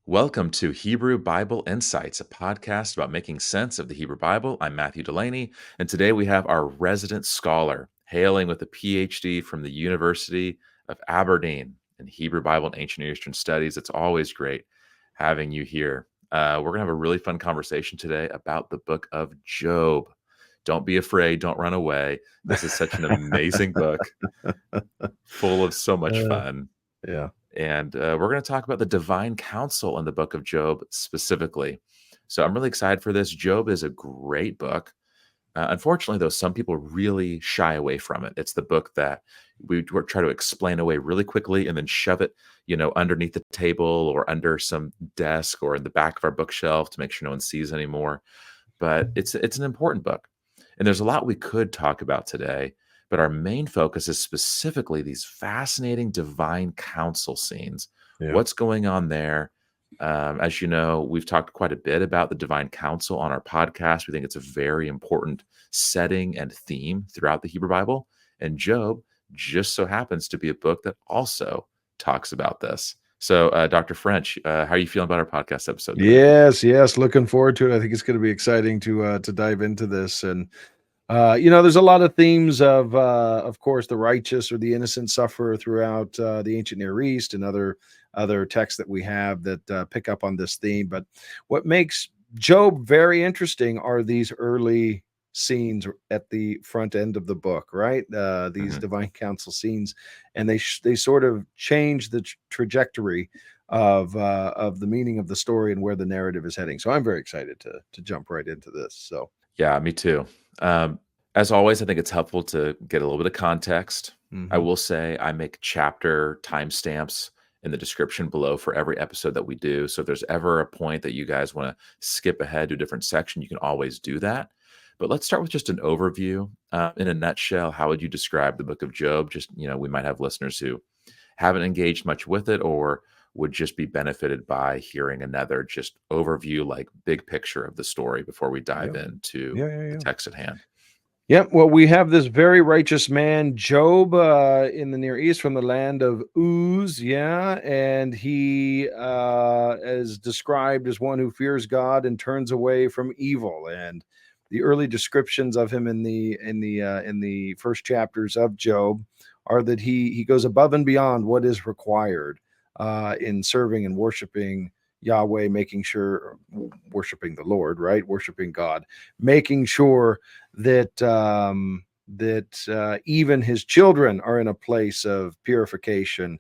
Welcome to Hebrew Bible Insights, a podcast about making sense of the Hebrew Bible. I'm Matthew Delaney, and today we have our resident scholar, hailing with a PhD from the University of Aberdeen in Hebrew Bible and Ancient Near Eastern Studies. It's always great having you here. We're going to have a really fun conversation today about the book of Job. Don't be afraid, don't run away. This is such an amazing book, full of so much Uh, fun. yeah. And we're going to talk about the divine counsel in the book of Job specifically. So I'm really excited for this. Job is a great book. Unfortunately, though, some people really shy away from it. It's the book that we try to explain away really quickly and then shove it, underneath the table or under some desk or in the back of our bookshelf to make sure no one sees anymore. But it's an important book. And there's a lot we could talk about today, but our main focus is specifically these fascinating divine council scenes. Yeah. What's going on there? As you know, we've talked quite a bit about the divine council on our podcast. We think it's a very important setting and theme throughout the Hebrew Bible. And Job just so happens to be a book that also talks about this. So, Dr. French, how are you feeling about our podcast episode today? Yes. Looking forward to it. I think it's going to be exciting to dive into this. And there's a lot of themes of course, the righteous or the innocent suffer throughout the ancient Near East and other texts that we have that pick up on this theme. But what makes Job very interesting are these early scenes at the front end of the book, right? These Mhm. divine council scenes, and they sort of change the trajectory of the meaning of the story and where the narrative is heading. So I'm very excited to jump right into this. So. Yeah, me too. Um, as always, I think it's helpful to get a little bit of context. I Mhm. will say I make chapter timestamps in the description below for every episode that we do. So if there's ever a point that you guys want to skip ahead to a different section, you can always do that. But let's start with just an overview. In a nutshell, how would you describe the book of Job? Just, we might have listeners who haven't engaged much with it or would just be benefited by hearing another just overview, like big picture of the story before we dive Yeah. into the Yeah. text at hand. Yep. Well, we have this very righteous man, Job, in the Near East from the land of Uz. Yeah. And he is described as one who fears God and turns away from evil. And the early descriptions of him in the first chapters of Job are that he goes above and beyond what is required in serving and worshiping Yahweh, making sure worshiping the Lord, right? Worshiping God, making sure that even his children are in a place of purification,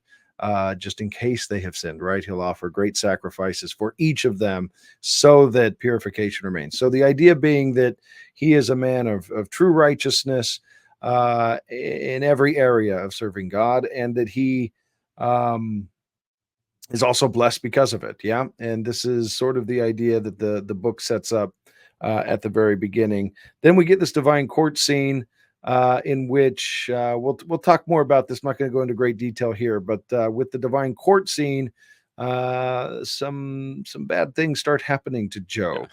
just in case they have sinned, right? He'll offer great sacrifices for each of them so that purification remains. So the idea being that he is a man of true righteousness in every area of serving God, and that he is also blessed because of it. Yeah. And this is sort of the idea that the book sets up at the very beginning. Then we get this divine court scene in which we'll talk more about this. I'm not going to go into great detail here, but with the divine court scene, some bad things start happening to Job,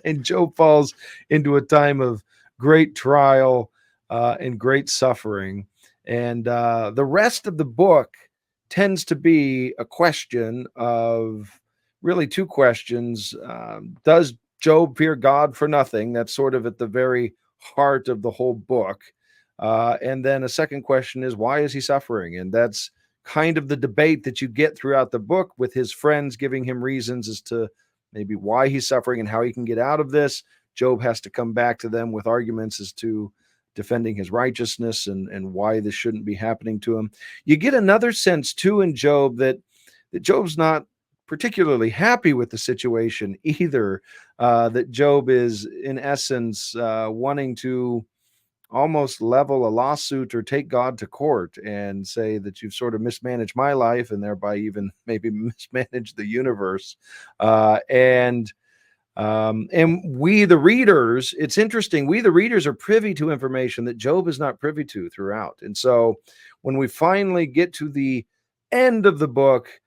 and Job falls into a time of great trial and great suffering. And the rest of the book tends to be a question of really two questions. Does Job fear God for nothing? That's sort of at the very heart of the whole book. And then a second question is, why is he suffering? And that's kind of the debate that you get throughout the book, with his friends giving him reasons as to maybe why he's suffering and how he can get out of this. Job has to come back to them with arguments as to defending his righteousness and why this shouldn't be happening to him. You get another sense too in Job that Job's not particularly happy with the situation either. That Job is in essence wanting to almost level a lawsuit or take God to court and say that you've sort of mismanaged my life and thereby even maybe mismanaged the universe. And we, the readers, it's interesting. We, the readers, are privy to information that Job is not privy to throughout. And so when we finally get to the end of the book,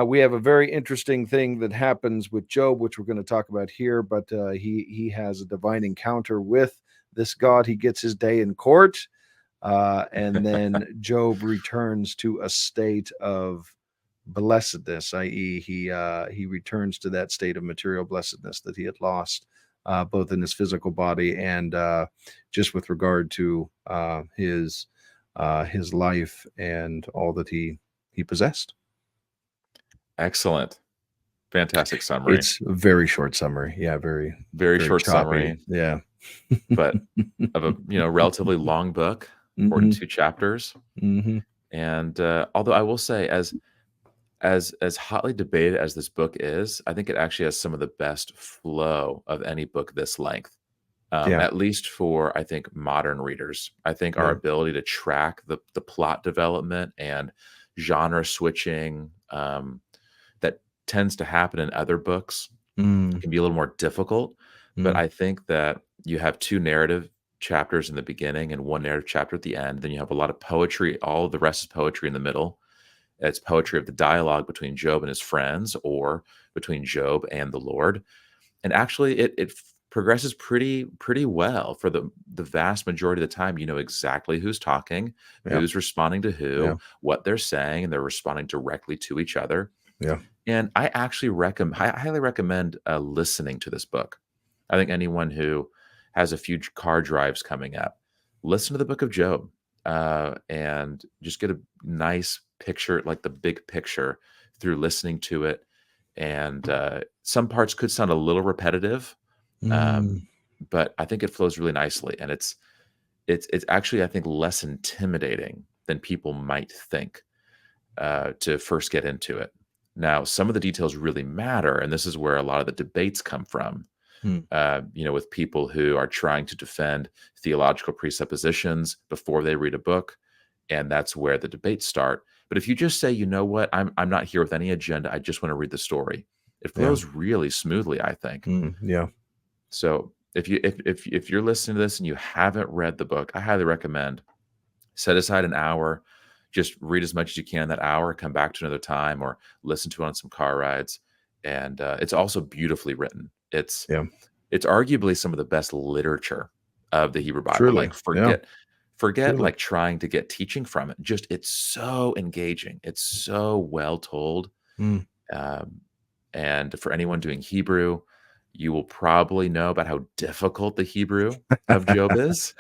we have a very interesting thing that happens with Job, which we're going to talk about here. But he has a divine encounter with this God. He gets his day in court. And then Job returns to a state of blessedness, i.e., he returns to that state of material blessedness that he had lost, both in his physical body and just with regard to his life and all that he possessed. Excellent. Fantastic summary. It's a very short summary. Yeah, very, Very very short choppy. summary, Yeah. but of a relatively long book, Hmm. 42 chapters. Hmm. And although I will say, as hotly debated as this book is, I think it actually has some of the best flow of any book this length. Yeah. At least for, I think, modern readers. I think our Yeah. ability to track the plot development and genre switching that tends to happen in other books Mm, can be a little more difficult. But mm, I think that you have two narrative chapters in the beginning and one narrative chapter at the end. Then you have a lot of poetry. All of the rest is poetry in the middle. It's poetry of the dialogue between Job and his friends, or between Job and the Lord. And actually, it progresses pretty well for the vast majority of the time. You know exactly who's talking, yeah. who's responding to Yeah. who, what they're saying, and they're responding directly to each other. Yeah. And I actually highly recommend listening to this book. I think anyone who has a few car drives coming up, listen to the Book of Job, and just get a nice picture, like the big picture, through listening to it. And some parts could sound a little repetitive, um, Mm, but I think it flows really nicely, and it's actually, I think, less intimidating than people might think to first get into it. Now, some of the details really matter, and this is where a lot of the debates come from. mm, With people who are trying to defend theological presuppositions before they read a book, and that's where the debates start. But if you just say, you know what, I'm not here with any agenda, I just want to read the story, it yeah. flows really smoothly, I think. Yeah. So if you're listening to this and you haven't read the book, I highly recommend set aside an hour, just read as much as you can that hour, come back to another time, or listen to it on some car rides. And it's also beautifully written. Yeah. It's arguably some of the best literature of the Hebrew Bible. Truly. Like Yeah. forget Truly. like trying to get teaching from it. Just it's so engaging. It's so well told. Mm. Um, and for anyone doing Hebrew, you will probably know about how difficult the Hebrew of Job is,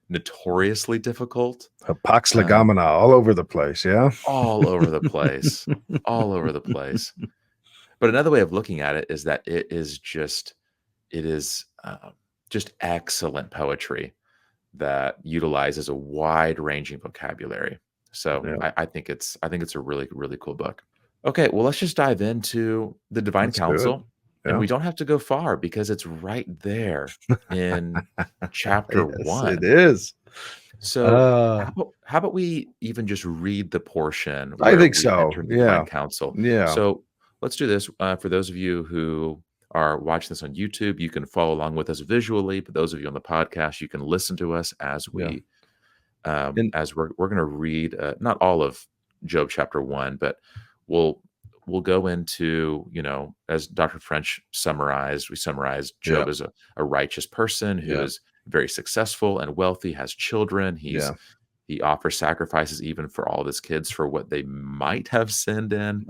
notoriously difficult, Pax um, legomena all over the place. Yeah. all over the place, all over the place. But another way of looking at it is that it is just excellent poetry that utilizes a wide ranging vocabulary. So Yeah. I think it's a really, really cool book. Okay, well, let's just dive into the divine Let's do it. counsel. And Yeah. we don't have to go far because it's right there in chapter Yes, it one. is. So Uh, how about we even just read the portion I where think we so. enter the divine Yeah. counsel? Yeah. So let's do this. For those of you who are watching this on YouTube, you can follow along with us visually. But those of you on the podcast, you can listen to us as Yeah. we And as we're going to read not all of Job chapter one, but we'll we'll go into, as Dr. French summarized. We summarized yeah. Job as a righteous person who Yeah. is very successful and wealthy, has children. Yeah. He offers sacrifices even for all of his kids for what they might have sinned in.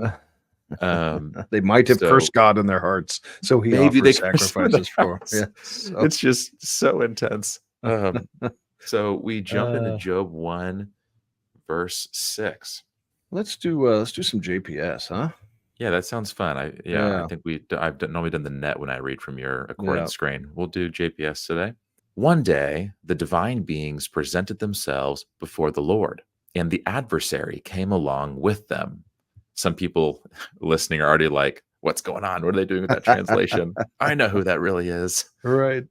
Um, They might have so cursed God in their hearts, so he maybe they offers curse him in the sacrifices for. house. Yeah. So, It's just so intense. So we jump into uh, Job 1, verse 6. let's do some JPS, huh? Yeah, that sounds fun. I Yeah. think I've normally done the net when I read from your Yeah. accordion screen. We'll do JPS today. One day, the divine beings presented themselves before the Lord, and the adversary came along with them. Some people listening are already like, "What's going on? What are they doing with that translation?" I know who that really is. Right.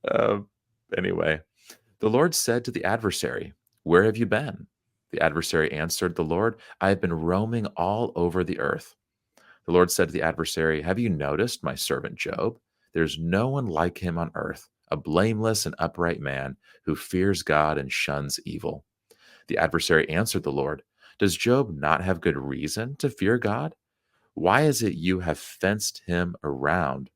Uh, anyway, the Lord said to the adversary, "Where have you been?" The adversary answered the Lord, "I have been roaming all over the earth." The Lord said to the adversary, "Have you noticed my servant Job? There's no one like him on earth, a blameless and upright man who fears God and shuns evil." The adversary answered the Lord, "Does Job not have good reason to fear God? Why is it you have fenced him around,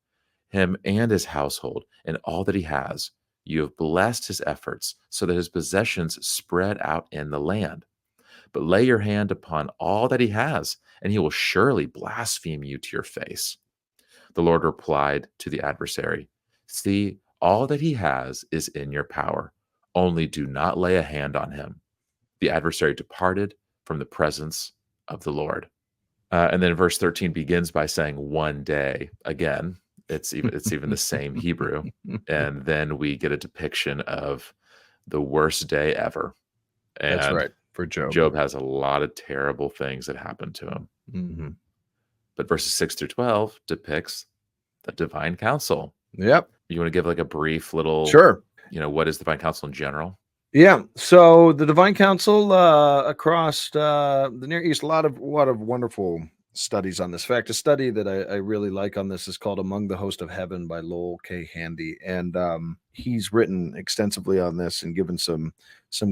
him and his household, and all that he has? You have blessed his efforts so that his possessions spread out in the land. But lay your hand upon all that he has and he will surely blaspheme you to your face." The Lord replied to the adversary, "See, all that he has is in your power. Only do not lay a hand on him." The adversary departed from the presence of the Lord. And then verse 13 begins by saying one day. Again, it's even the same Hebrew. And then we get a depiction of the worst day ever. That's And right, for Job. Job has a lot of terrible things that happen to him. Mhm. But verses 6 through 12 depicts the divine counsel. Yep. You want to give like a brief little, Sure. what is divine counsel in general? Yeah. So the Divine Council across the Near East, a lot of wonderful studies on this. In fact, a study that I really like on this is called "Among the Host of Heaven" by Lowell K. Handy, and he's written extensively on this and given some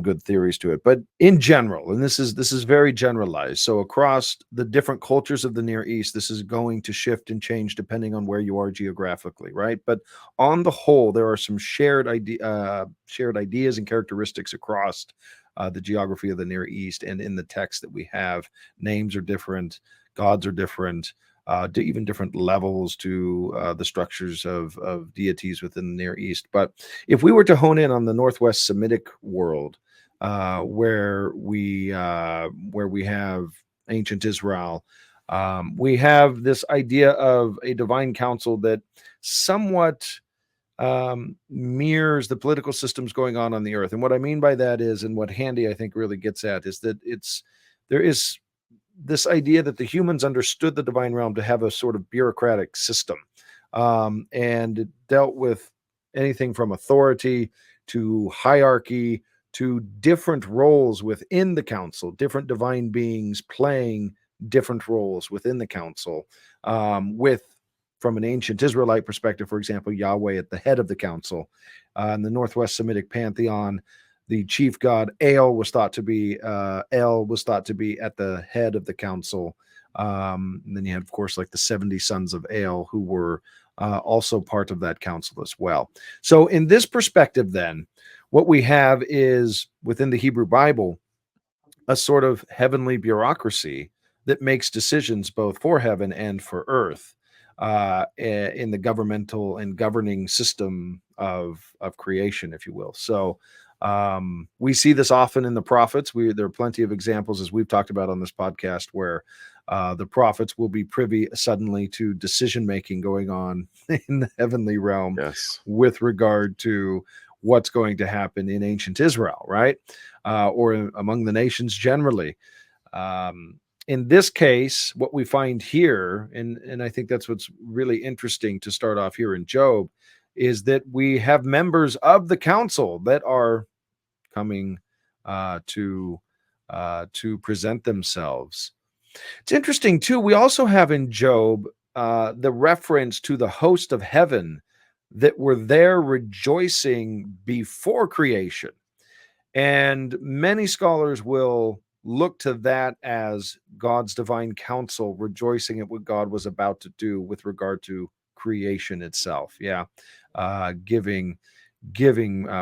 good theories to it. But in general, and this is very generalized. So across the different cultures of the Near East, this is going to shift and change depending on where you are geographically, right? But on the whole, there are some shared ideas and characteristics across the geography of the Near East and in the text that we have. Names are different, gods are different, to even different levels to the structures of deities within the Near East. But if we were to hone in on the Northwest Semitic world, where we have ancient Israel, we have this idea of a divine council that somewhat mirrors the political systems going on the earth. And what I mean by that is, and what Handy I think really gets at, is that there is this idea that the humans understood the divine realm to have a sort of bureaucratic system, and it dealt with anything from authority to hierarchy to different roles within the council, different divine beings playing different roles within the council, with from an ancient Israelite perspective, for example, Yahweh at the head of the council. In the Northwest Semitic pantheon, the chief god El was thought to be at the head of the council. And then you had, of course, like the 70 sons of El, who were also part of that council as well. So, in this perspective, then, what we have is within the Hebrew Bible a sort of heavenly bureaucracy that makes decisions both for heaven and for earth, in the governmental and governing system of creation, if you will. So we see this often in the prophets. There are plenty of examples, as we've talked about on this podcast, where the prophets will be privy suddenly to decision making going on in the heavenly realm Yes. with regard to what's going to happen in ancient Israel, right? Or among the nations generally. In this case, what we find here, and I think that's what's really interesting to start off here in Job, is that we have members of the council that are coming to present themselves. It's interesting too. We also have in Job the reference to the host of heaven that were there rejoicing before creation. And many scholars will look to that as God's divine counsel rejoicing at what God was about to do with regard to creation itself. Yeah. Giving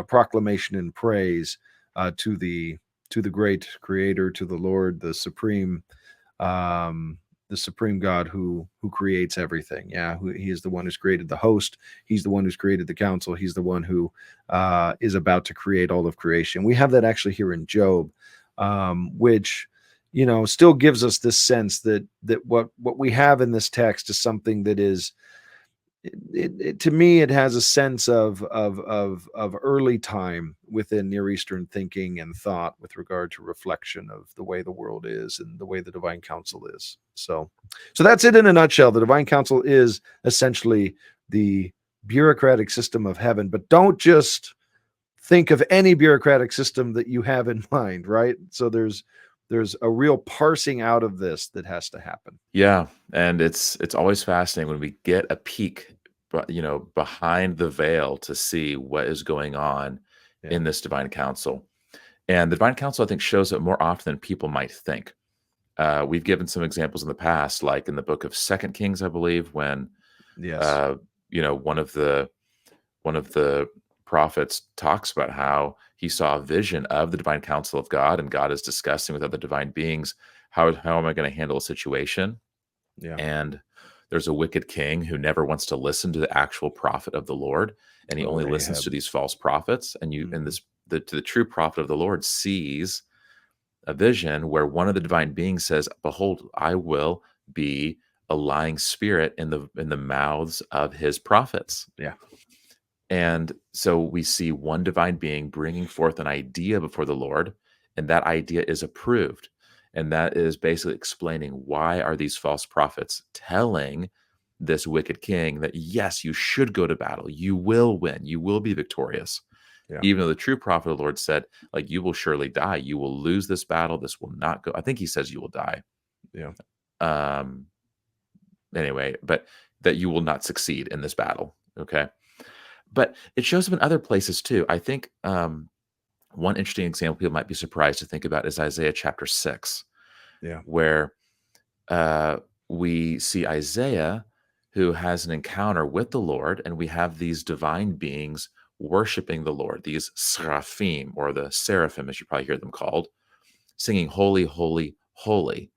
proclamation and praise to the great creator, to the Lord, the supreme God who creates everything. Yeah, he is the one who's created the host. He's the one who's created the council. He's the one who is about to create all of creation. We have that actually here in Job, which still gives us this sense that what we have in this text is something that is. To me, it has a sense of early time within Near Eastern thinking and thought with regard to reflection of the way the world is and the way the divine council is. So that's it in a nutshell. The divine council is essentially the bureaucratic system of heaven, but don't just think of any bureaucratic system that you have in mind, right? So there's a real parsing out of this that has to happen. Yeah, and it's always fascinating when we get a peek, but behind the veil to see what is going on Yeah. in this divine council. And the divine council, I think, shows up more often than people might think. We've given some examples in the past, like in the book of Second Kings, I believe, when Yes. one of the prophets talks about how he saw a vision of the divine council of God, and God is discussing with other divine beings how am I going to handle a situation? Yeah. And there's a wicked king who never wants to listen to the actual prophet of the Lord, and he Oh, only listens Ahab. to these false prophets. And Mhm. the true prophet of the Lord sees a vision where one of the divine beings says, "Behold, I will be a lying spirit in the mouths of his prophets." Yeah. And so we see one divine being bringing forth an idea before the Lord, and that idea is approved. And that is basically explaining why are these false prophets telling this wicked king that yes, you should go to battle, you will win, you will be victorious. Yeah. Even though the true prophet of the Lord said, like, you will surely die, you will lose this battle, this will not go. I think he says you will die. Yeah. Um, anyway, but that you will not succeed in this battle. Okay. But it shows up in other places too. I think one interesting example people might be surprised to think about is Isaiah chapter 6, Yeah. where uh, we see Isaiah who has an encounter with the Lord, and we have these divine beings worshiping the Lord, these seraphim, or the seraphim, as you probably hear them called, singing, "Holy, holy, holy."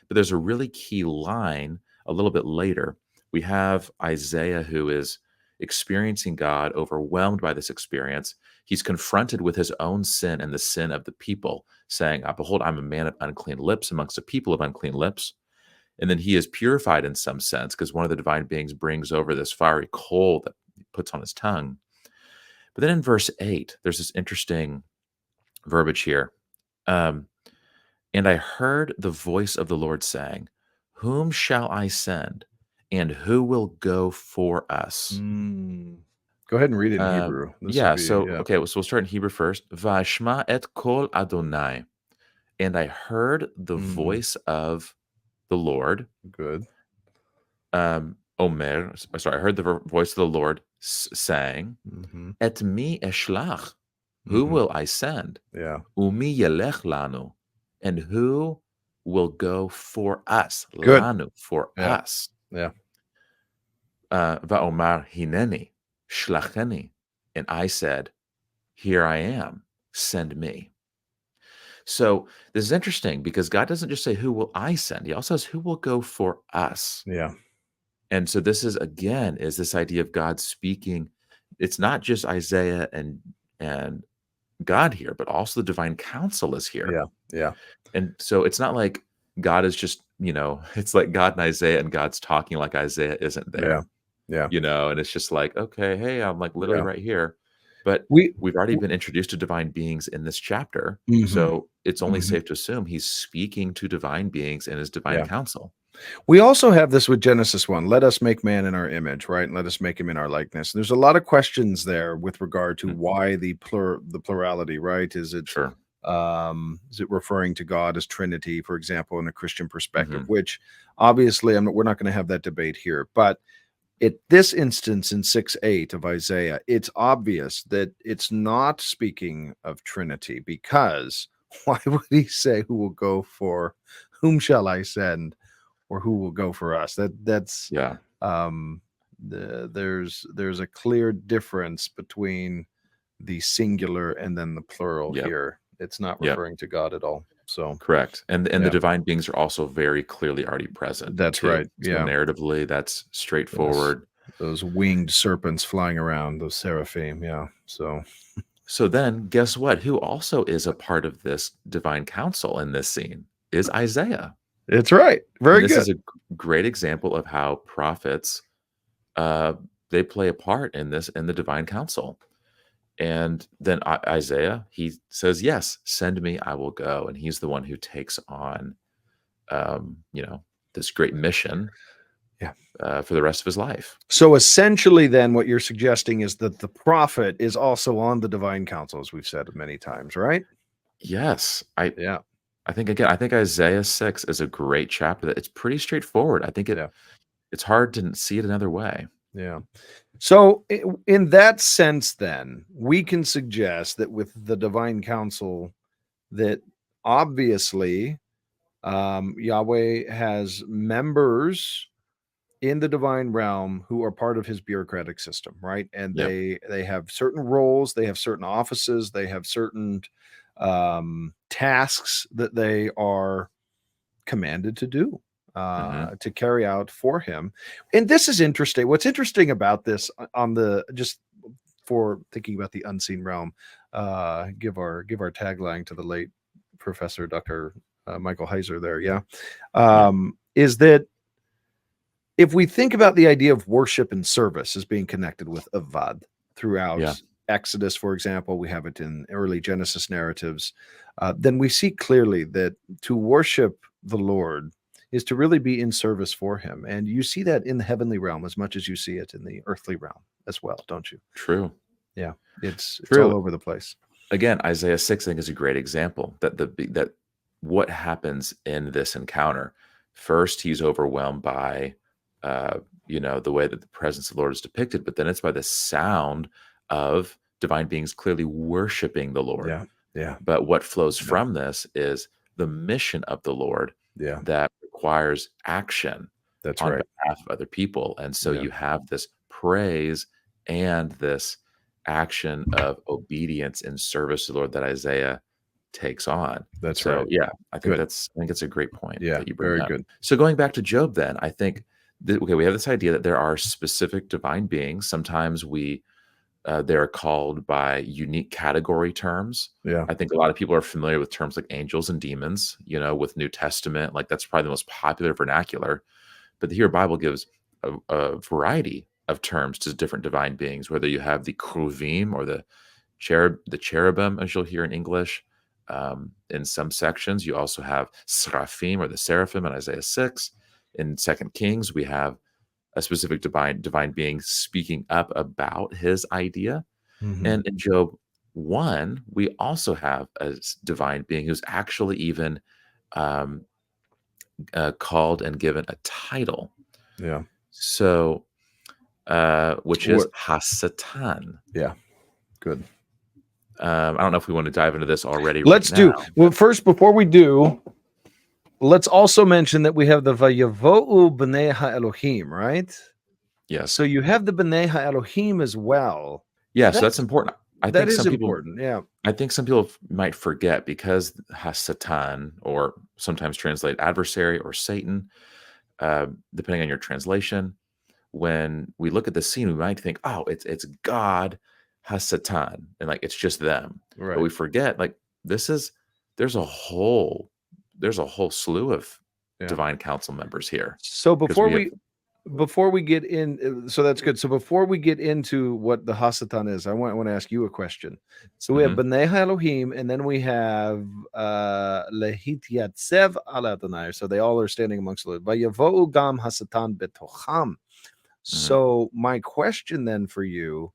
But there's a really key line a little bit later. We have Isaiah who is experiencing God, overwhelmed by this experience. He's confronted with his own sin and the sin of the people, saying, "Behold, I'm a man of unclean lips amongst a people of unclean lips." And then he is purified in some sense because one of the divine beings brings over this fiery coal that he puts on his tongue. But then in verse 8, there's this interesting verbiage here. Um, And I heard the voice of the Lord saying, "Whom shall I send? And who will go for us?" Mm. Go ahead and read it in Hebrew. This would Yeah, be, so yeah. okay, so we'll start in Hebrew first. Vashma et kol Adonai. And I heard the Mhm. voice of the Lord, Good. Omer, sorry, I heard the voice of the Lord saying, Mhm. Et mi eshlach, who Mhm. will I send? Yeah. Umi yelech lanu, and who will go for us? Good. Lanu, for Yeah. us. Yeah. Va'omar hineni, shlacheni. And I said, here I am, send me. So this is interesting because God doesn't just say, who will I send? He also says, who will go for us? Yeah. And so this is again is this idea of God speaking. It's not just Isaiah and God here, but also the divine counsel is here. Yeah. Yeah. And so it's not like God is just, it's like God and Isaiah and God's talking like Isaiah isn't Yeah. there, Yeah. and it's just like, okay, hey, I'm like literally Yeah. right here. But We we've already w been introduced to divine beings in this chapter. Mhm. So it's only Mhm. safe to assume he's speaking to divine beings in his divine Yeah. counsel. We also have this with Genesis 1, let us make man in our image, right? And let us make him in our likeness. There's a lot of questions there with regard to Mhm. why the plurality, right? Sure. Is it referring to God as Trinity, for example, in a Christian perspective, Hmm. which obviously we're not going to have that debate here, but at this instance in 6:8 of Isaiah, it's obvious that it's not speaking of Trinity because why would he say who will go for whom shall I send or who will go for us? That's Yeah. um there's a clear difference between the singular and then the plural Yep. here. It's not Yep. referring to God at all. So, Correct. And the yeah, divine beings are also very clearly already present that's too. right. So Yeah. narratively, that's Yes. straightforward. Those winged serpents flying around, those seraphim. Yeah. So, So then, guess what? Who also is a part of this divine council in this scene is Isaiah. it's right. And Very this good. is a great example of how prophets uh, they play a part in this in the divine council. And then Isaiah, he says, "Yes, send me, I will go." And he's the one who takes on, this great mission Yeah. for the rest of his life. So essentially, then what you're suggesting is that the prophet is also on the divine council, as we've said many times, right? Yes, Yeah. I think again, I think Isaiah 6 is a great chapter. That it's pretty straightforward. I think Yeah. it's hard to see it another way. Yeah. So, in that sense, then we can suggest that with the divine counsel, that obviously Yahweh has members in the divine realm who are part of his bureaucratic system, right? And Yep. they have certain roles, they have certain offices, they have certain tasks that they are commanded to do, Mhm. to carry out for him. And this is interesting. What's interesting about this on the just for thinking about the unseen realm, give our tagline to the late Professor Dr. Michael Heiser there, yeah, Yeah. is that if we think about the idea of worship and service as being connected with avad throughout Yeah. Exodus, for example, we have it in early Genesis narratives, then we see clearly that to worship the Lord is to really be in service for him. And you see that in the heavenly realm as much as you see it in the earthly realm as well, don't you? True. Yeah, it's all True. over the place. Again, Isaiah 6, I think, is a great example that what happens in this encounter. First, he's overwhelmed by, the way that the presence of the Lord is depicted, but then it's by the sound of divine beings clearly worshiping the Lord. Yeah, yeah, But what flows yeah, from this is the mission of the Lord yeah. that requires action That's on right. behalf of other people. And so Yeah, you have this praise and this action of obedience in service to the Lord that Isaiah takes on. that's So right. yeah, Good. I think it's a great point Yeah, that you bring very up. good. So going back to Job then, I think that, okay, we have this idea that there are specific divine beings. Sometimes they're called by unique category terms. Yeah. I think a lot of people are familiar with terms like angels and demons, with New Testament, like that's probably the most popular vernacular. But the Hebrew Bible gives a variety of terms to different divine beings, whether you have the kruvim or the cherubim, as you'll hear in English. In some sections, you also have seraphim or the seraphim in Isaiah 6. In Second Kings, we have a specific divine being speaking up about his idea. Mhm. And in Job 1, we also have a divine being who's actually even um, called and given a title. Yeah. So, which is What Hasatan. Yeah, good. I don't know if we want to dive into this already right Let's now, do well, but first, before we do, let's also mention that we have the Vayavo'u B'nai HaElohim, right? yes. So you have the B'nai HaElohim as well. Yeah, so that's That's important. that is important, yeah. I think some people might forget because Hasatan, or sometimes translate adversary or Satan, depending on your translation, when we look at the scene, we might think, "Oh, it's God Hasatan," and like it's just them. But Right. we forget, like this is there's a whole there's a whole slew of Yeah. divine council members here So because we have before we get in, so that's good. So before we get into what the Hasatan is, I want to ask you a question. So we have mhm, B'nai HaElohim, and then we have Lehityatzeb al Adonai. So they all are standing amongst the Lord. Vayavo'u gam Hasatan betocham. mhm. So my question then for you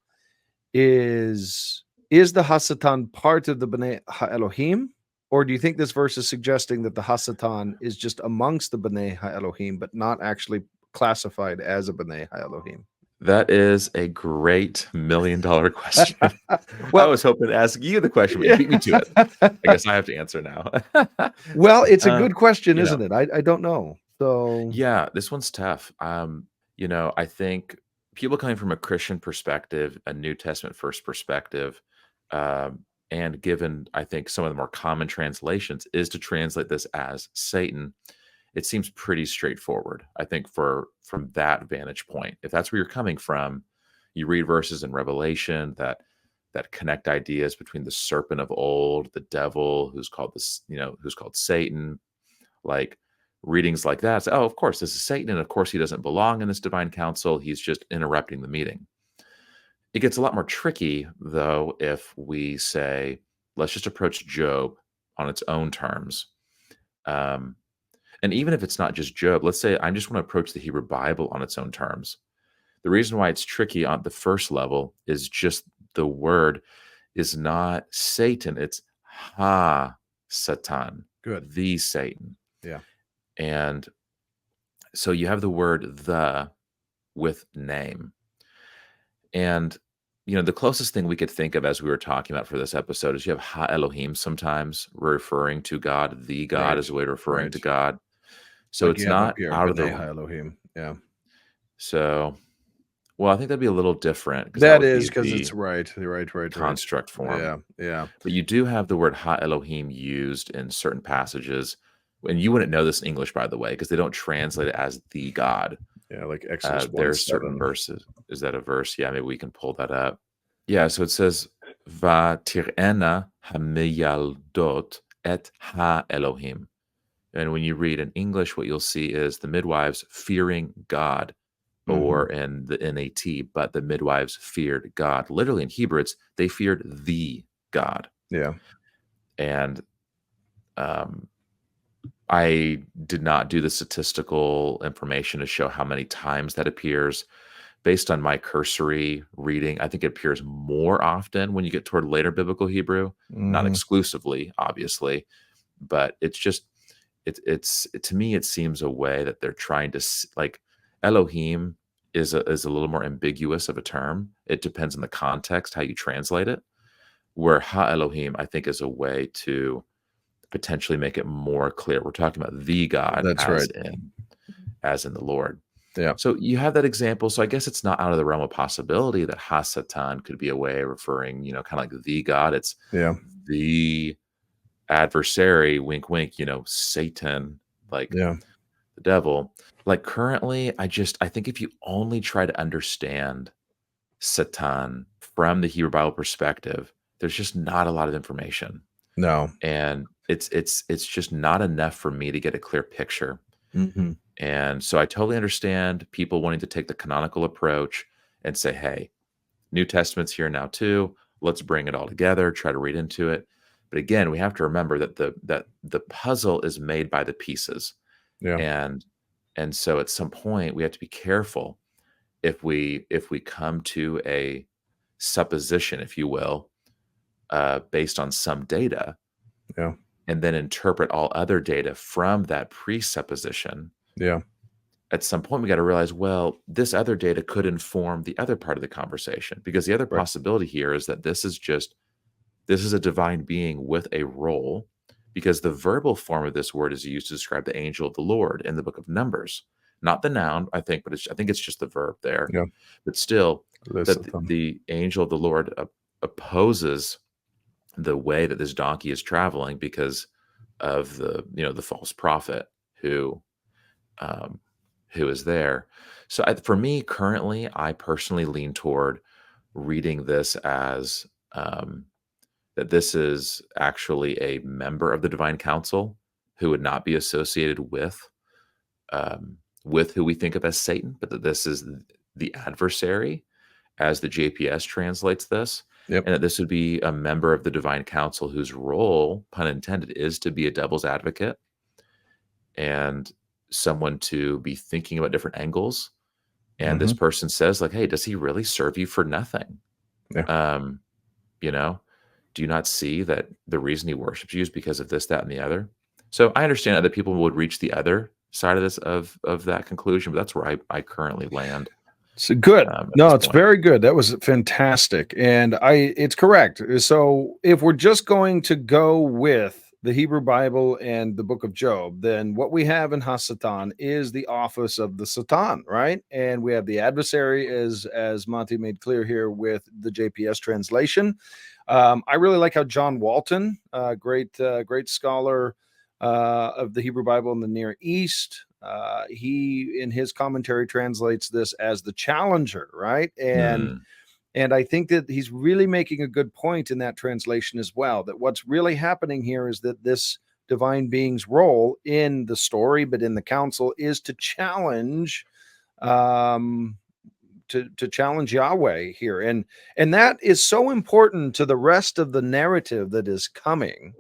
is the Hasatan part of the B'nai HaElohim? Or do you think this verse is suggesting that the Hasatan is just amongst the B'nai HaElohim, but not actually classified as a B'nai HaElohim? That is a great $1,000,000 question. I Well, was hoping to ask you the question, but you yeah. beat me to it. I guess I have to answer now. Well, it's a Uh, good question, you isn't know it? I don't know. So Yeah, this one's tough. I think people coming from a Christian perspective, a New Testament first perspective, and given I think some of the more common translations is to translate this as Satan. It seems pretty straightforward. I think from that vantage point, if that's where you're coming from, you read verses in Revelation that connect ideas between the serpent of old, the devil, who's called Satan, like readings like that say, oh, of course, this is Satan. And of course, he doesn't belong in this divine council. He's just interrupting the meeting. It gets a lot more tricky, though, if we say, let's just approach Job on its own terms. Um, and even if it's not just Job, let's say I just want to approach the Hebrew Bible on its own terms. The reason why it's tricky on the first level is just the word is not Satan, it's Ha Satan, good. the Satan. Yeah. And so you have the word the with name. And the closest thing we could think of as we were talking about for this episode is you have Ha Elohim sometimes referring to God, the God Right. is a way of referring Right. to God. So Like it's you have up not here, out of B'nai the HaElohim. Yeah. so well, I think that'd be a little different because that That would is be because the it's right. Right. Right. Right. construct form. Yeah. Yeah. But you do have the word Ha Elohim used in certain passages and you wouldn't know this in English, by the way, because they don't translate it as the God. Yeah, like Exodus There's certain 1:7. verses. Is that a verse? Yeah, maybe we can pull that up. Yeah, so it says, "Vatir'ena hamiyaldot et ha Elohim." And when you read in English, what you'll see is the midwives fearing God, Mhm. or in the NAT, but the midwives feared God. Literally in Hebrew, it's they feared the God. Yeah. And um, I did not do the statistical information to show how many times that appears. Based on my cursory reading, I think it appears more often when you get toward later biblical Hebrew, not Mhm. exclusively, obviously, but it's just to me it seems a way that they're trying to like Elohim is a little more ambiguous of a term. It depends on the context how you translate it. Where Ha Elohim, I think, is a way to potentially make it more clear. We're talking about the God That's right. as in the Lord. Yeah. So you have that example. So I guess it's not out of the realm of possibility that Hasatan could be a way of referring, kind of like the God. It's Yeah. the adversary, wink, wink, Satan, like Yeah. the devil. Like currently, I think if you only try to understand Satan from the Hebrew Bible perspective, there's just not a lot of information. No. And it's just not enough for me to get a clear picture. Mhm. And so I totally understand people wanting to take the canonical approach and say, hey, New Testament's here now too. Let's bring it all together, try to read into it. But again, we have to remember that the puzzle is made by the pieces. Yeah. And so at some point we have to be careful if we come to a supposition, if you will, based on some data, Yeah. and then interpret all other data from that presupposition. Yeah. At some point we got to realize, well, this other data could inform the other part of the conversation, because the other Right. possibility here is that this is a divine being with a role, because the verbal form of this word is used to describe the angel of the Lord in the book of Numbers, not the noun, I think, but I think it's just the verb there. Yeah. But still, that Listen. the angel of the Lord opposes the way that this donkey is traveling because of the false prophet who um, who is there. So for me, currently, I personally lean toward reading this as that this is actually a member of the divine council who would not be associated with who we think of as Satan, but that this is the adversary, as the JPS translates this, Yep. and that this would be a member of the divine council whose role, pun intended, is to be a devil's advocate and someone to be thinking about different angles. And this Mhm. person says, like, hey, does he really serve you for nothing? Yeah. Um, you know, do you not see that the reason he worships you is because of this, that, and the other? So I understand that people would reach the other side of this of that conclusion, but that's where I currently land So good. at No, this it's point. very good. That was fantastic. And it's correct. So if we're just going to go with the Hebrew Bible and the book of Job, then what we have in Hasatan is the office of the Satan, right? And we have the adversary, as Monty made clear here with the JPS translation. I really like how John Walton, great scholar of the Hebrew Bible in the Near East, he in his commentary translates this as the challenger, right? Hmm. And I think that he's really making a good point in that translation as well. That what's really happening here is that this divine being's role in the story, but in the council, is to challenge um to challenge Yahweh here. And that is so important to the rest of the narrative that is coming.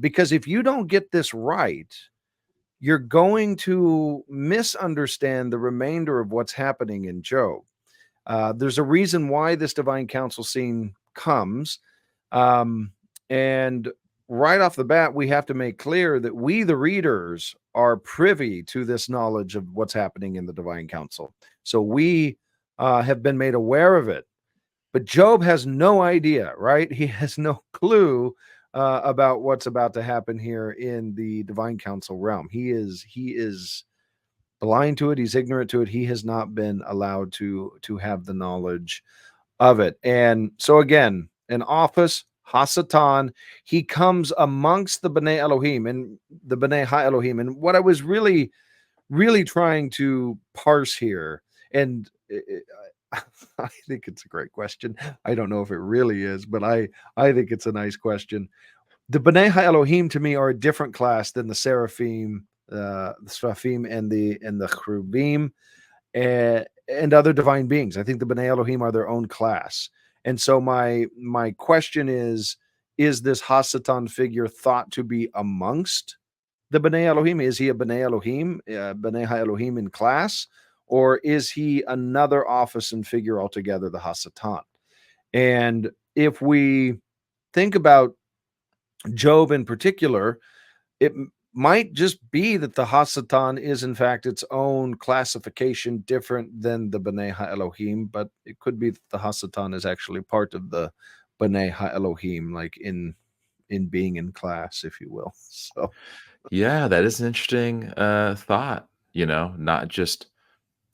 Because if you don't get this right, you're going to misunderstand the remainder of what's happening in Job. There's a reason why this divine council scene comes. Um, and right off the bat, we have to make clear that we, the readers, are privy to this knowledge of what's happening in the divine council. So we have been made aware of it. But Job has no idea, right? He has no clue about what's about to happen here in the divine council realm. He is blind to it. He's ignorant to it. He has not been allowed to have the knowledge of it. And so again, an office, Hasatan, he comes amongst the B'nai Elohim and the B'nai Ha Elohim. And what I was really trying to parse here, and I think it's a great question. I don't know if it really is, but I think it's a nice question. The B'nai Ha Elohim to me are a different class than the Seraphim, the Seraphim and the Cherubim, and other divine beings. I think the B'nai Elohim are their own class. And so my question is this Hasatan figure thought to be amongst the B'nai Elohim? Is he a B'nai Elohim, B'nai Ha-Elohim in class? Or is he another office and figure altogether, the Hasatan? And if we think about Job in particular, it might just be that the Hasatan is in fact its own classification different than the B'nai Ha-Elohim, but it could be that the Hasatan is actually part of the B'nai Ha-Elohim, like in being in class, if you will. So Yeah, that is an interesting thought, not just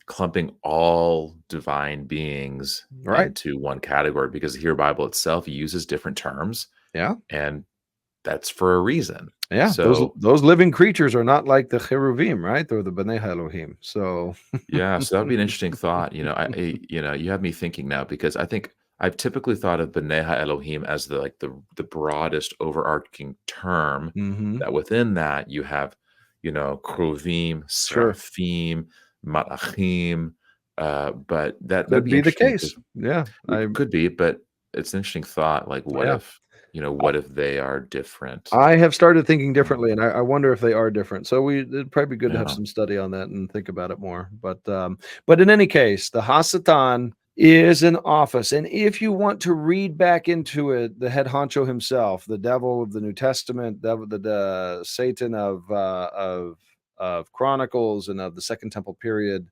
clumping all divine beings right. into one category, because the Hebrew Bible itself uses different terms, Yeah. and that's for a reason. Yeah, So, those living creatures are not like the cheruvim, right? Or the B'nai Elohim. So yeah, so that would be an interesting thought. You have me thinking now, because I think I've typically thought of B'nai Elohim as the broadest overarching term. mhm. That within that you have, Kruvim, Sure. Seraphim, Malachim. But that'd Could be be the interesting case. because Yeah. it could be, but it's an interesting thought. Like, what Yeah. if, what if they are different? I have started thinking Um, differently, and I wonder if they are different. So it'd probably be good to have yeah, some study on that and think about it more. But in any case, the Hasatan is an office, and if you want to read back into it, the head honcho himself, the devil of the New Testament, the Satan of Chronicles and of the Second Temple period,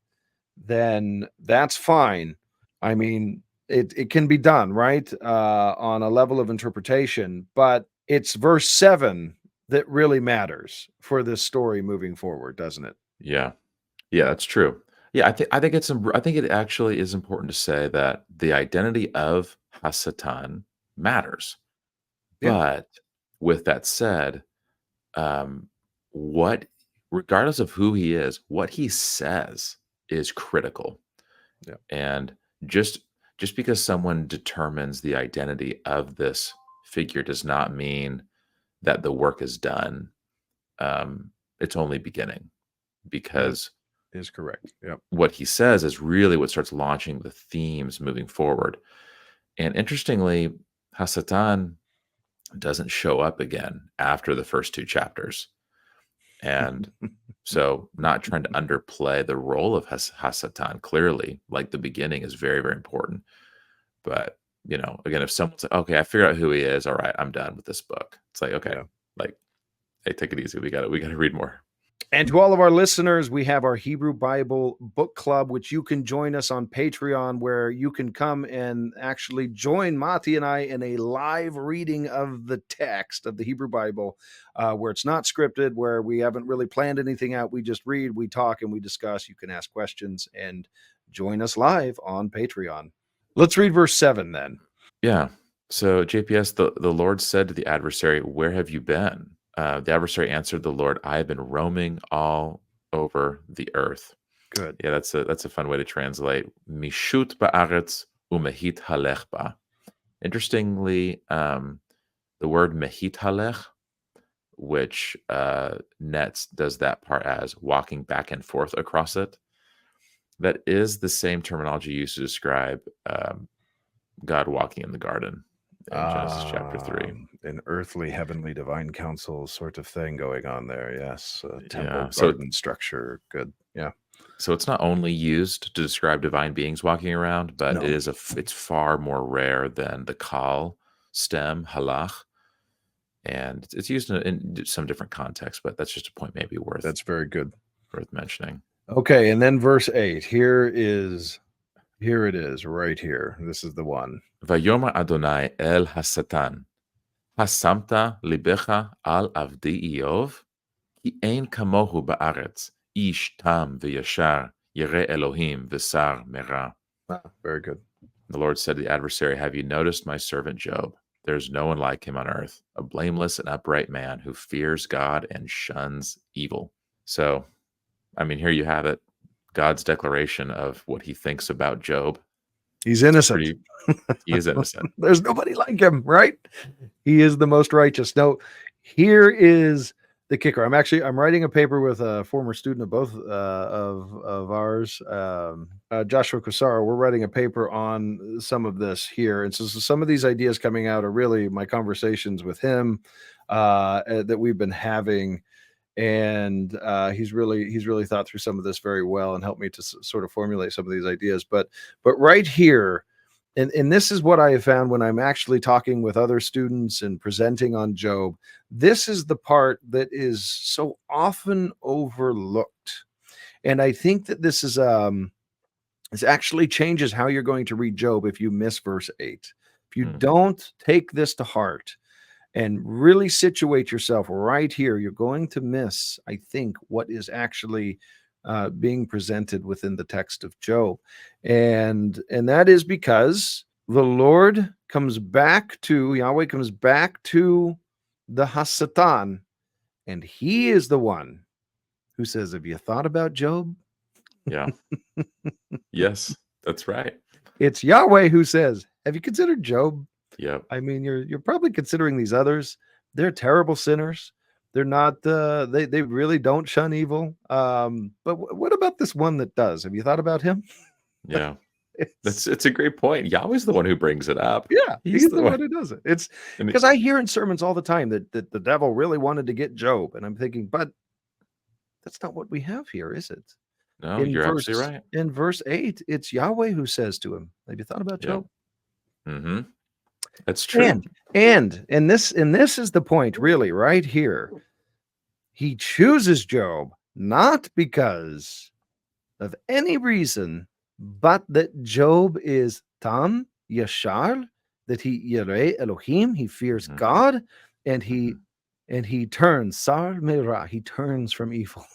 then that's fine. I mean, it can be done, right? On a level of interpretation, but it's verse 7 that really matters for this story moving forward, doesn't it? yeah. Yeah, that's true. Yeah, I think it actually is important to say that the identity of Hasatan matters. Yeah. But with that said, um, what regardless of who he is, what he says is critical. Yeah. And just just because someone determines the identity of this figure does not mean that the work is done. It's only beginning, That because is correct. Yep. what he says is really what starts launching the themes moving forward. And interestingly, Hasatan doesn't show up again after the first two chapters. And so, not trying to underplay the role of Hasatan, clearly, like the beginning is very, very important. But, again, if someone's like, okay, I figured out who he is, all right, I'm done with this book. It's like, okay, Yeah. like, hey, take it easy. We gotta read more. And to all of our listeners, we have our Hebrew Bible book club, which you can join us on Patreon, where you can come and actually join Mati and I in a live reading of the text of the Hebrew Bible, where it's not scripted, where we haven't really planned anything out. We just read, we talk, and we discuss. You can ask questions and join us live on Patreon. Let's read verse 7 then. Yeah. So JPS, the Lord said to the adversary, "Where have you been?" The adversary answered the Lord, "I have been roaming all over the earth." Good. Yeah, that's a fun way to translate mishut ba'aretz umehit halech ba. Interestingly, the word mehit halech, which Nets does that part as walking back and forth across it, that is the same terminology used to describe God walking in the garden in Genesis chapter 3. An earthly, heavenly, divine council sort of thing going on there. Yes. Temple, Yeah. garden structure. Good. Yeah. So it's not only used to describe divine beings walking around, but No, it's far more rare than the kal stem halach, and it's used in some different contexts. But that's just a point maybe worth that's very good. mentioning. Okay, and then verse 8. Here it is, right here. This is the one. Vayomer Adonai el hasatan hasamta libecha al avdi Iov ki ein kamohu ba'aretz ish tam v'yashar yere Elohim v'sar mera. Very good. The Lord said to the adversary, "Have you noticed my servant Job?" There's no one like him on earth, a blameless and upright man who fears God and shuns evil. So, I mean, here you have it. God's declaration of what he thinks about Job. He's It's innocent. pretty, he is innocent. There's nobody like him, right? He is the most righteous. No, here is the kicker. I'm writing a paper with a former student of both of ours, Joshua Kusara. We're writing a paper on some of this here, and so some of these ideas coming out are really my conversations with him that we've been having, and he's really thought through some of this very well and helped me to sort of formulate some of these ideas. But right here, and this is what I have found when I'm actually talking with other students and presenting on Job. This is the part that is so often overlooked, and I think that this actually changes how you're going to read Job if you miss verse 8. If you Mhm. don't take this to heart and really situate yourself right here, you're going to miss, I think, what is actually being presented within the text of Job, and that is because the Lord comes back to Yahweh comes back to the Hasatan, and He is the one who says, "Have you thought about Job?" Yeah. Yes, that's right. It's Yahweh who says, "Have you considered Job?" Yep. I mean, you're probably considering these others. They're terrible sinners. They're not. They really don't shun evil. But what about this one that does? Have you thought about him? Yeah. It's It's a great point. Yahweh's the one who brings it up. Yeah, He's he's the the one. one who does it. It's And because I hear in sermons all the time that the devil really wanted to get Job, and I'm thinking, but that's not what we have here, is it? no, you're absolutely right. In verse 8, it's Yahweh who says to him, "Have you thought about Yep. Job?" Mhm. That's true. And this is the point, really, right here. He chooses Job not because of any reason, but that Job is Tam Yashar, that he Yireh Elohim, he fears Mhm. God, and Mhm. he turns Sar Merah, he turns from evil.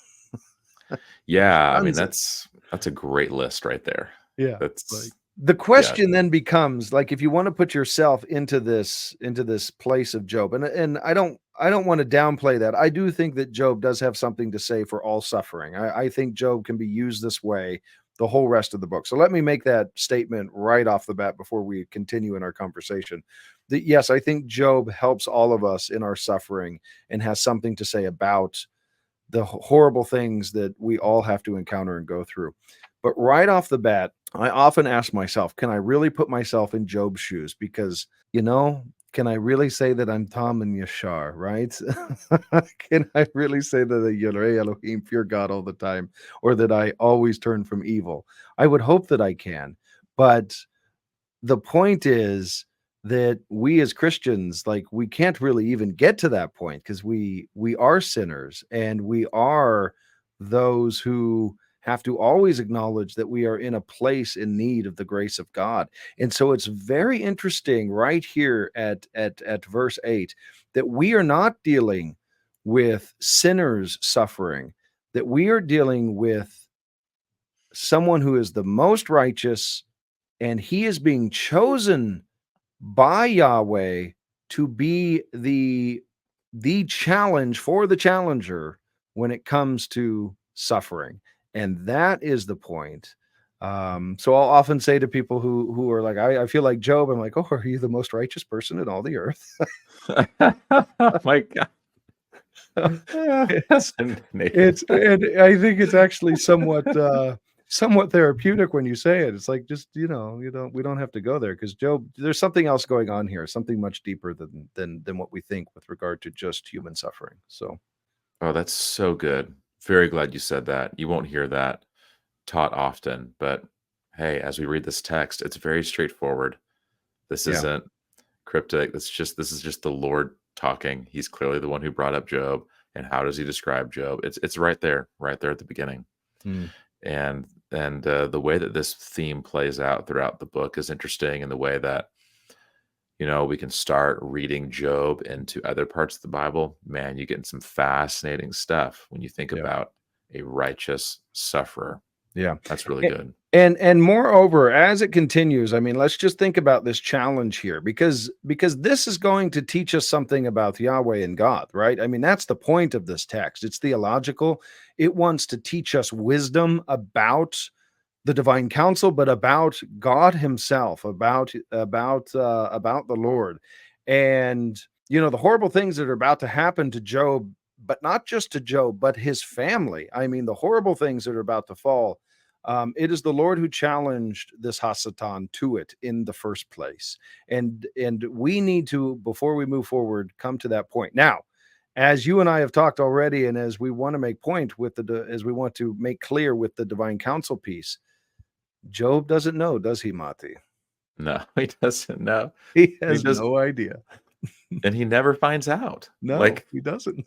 Yeah, I mean, Shuns it. that's a great list right there. Yeah, like That's the yeah. question then becomes like if you want to put yourself into this place of Job, and I don't want to downplay that. I do think that Job does have something to say for all suffering. I think Job can be used this way the whole rest of the book. So let me make that statement right off the bat before we continue in our conversation. That yes, I think Job helps all of us in our suffering and has something to say about the horrible things that we all have to encounter and go through. But right off the bat, I often ask myself, can I really put myself in Job's shoes? Because, can I really say that I'm Tom and Yashar, right? Can I really say that the Yireh Elohim fear God all the time, or that I always turn from evil? I would hope that I can. But the point is that we as Christians, like, we can't really even get to that point because we are sinners, and we are those who have to always acknowledge that we are in a place in need of the grace of God. And so it's very interesting right here at verse 8 that we are not dealing with sinners suffering, that we are dealing with someone who is the most righteous, and he is being chosen by Yahweh to be the challenge for the challenger when it comes to suffering. And that is the point. So I'll often say to people who are like, I feel like Job, I'm like, oh, are you the most righteous person in all the earth? My god. Yeah, it's Nathan. it's and I think it's actually somewhat therapeutic when you say it. It's like, just, we don't have to go there because Job, there's something else going on here, something much deeper than what we think with regard to just human suffering. So Oh, that's so good. Very glad you said that. You won't hear that taught often, but hey, as we read this text, it's very straightforward. This yeah. isn't cryptic. This is just the Lord talking. He's clearly the one who brought up Job. And how does he describe Job? It's right there at the beginning. Mm, And the way that this theme plays out throughout the book is interesting in the way that we can start reading Job into other parts of the Bible. Man, you get in some fascinating stuff when you think yeah. about a righteous sufferer. Yeah. That's really good. And moreover, as it continues, I mean, let's just think about this challenge here because this is going to teach us something about Yahweh and God, right? I mean, that's the point of this text. It's theological. It wants to teach us wisdom about the divine counsel, but about God Himself, about the Lord, and the horrible things that are about to happen to Job, but not just to Job, but his family. I mean, the horrible things that are about to fall. It is the Lord who challenged this Hasatan to it in the first place, and we need to, before we move forward, come to that point now. As you and I have talked already, and as we want to make point with as we want to make clear with the divine counsel piece, Job doesn't know, does he, Mati? No, he doesn't know. He He has does, no idea. and he never finds out. No, Like, he doesn't.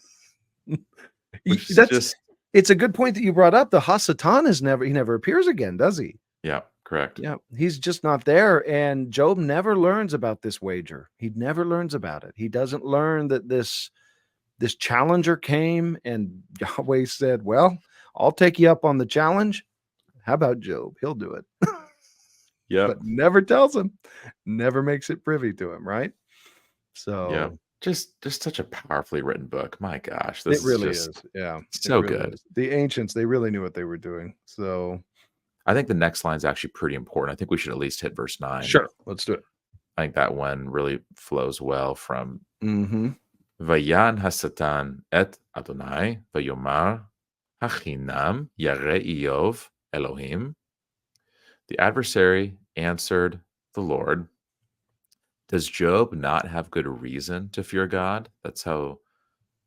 which is That's just it's a good point that you brought up. The Hasatan is never he never appears again, does he? yeah, correct. Yeah, he's just not there. And Job never learns about this wager. He never learns about it. He doesn't learn that this challenger came and Yahweh said, well, I'll take you up on the challenge. How about Job? He'll do it. Yep. But never tells him, never makes it privy to him, right? Yep. So Just such a powerfully written book. My gosh, it this is really just is. Yeah, it so really good. is. The ancients, they really knew what they were doing. So I think the next line is actually pretty important. I think we should at least hit verse 9. sure, let's do it. I think that one really flows well from Mm-hmm. Vayan Hasatan et Adonai Vayomar Hachinam Yare Iyov Elohim. The adversary answered the Lord, does Job not have good reason to fear God? That's how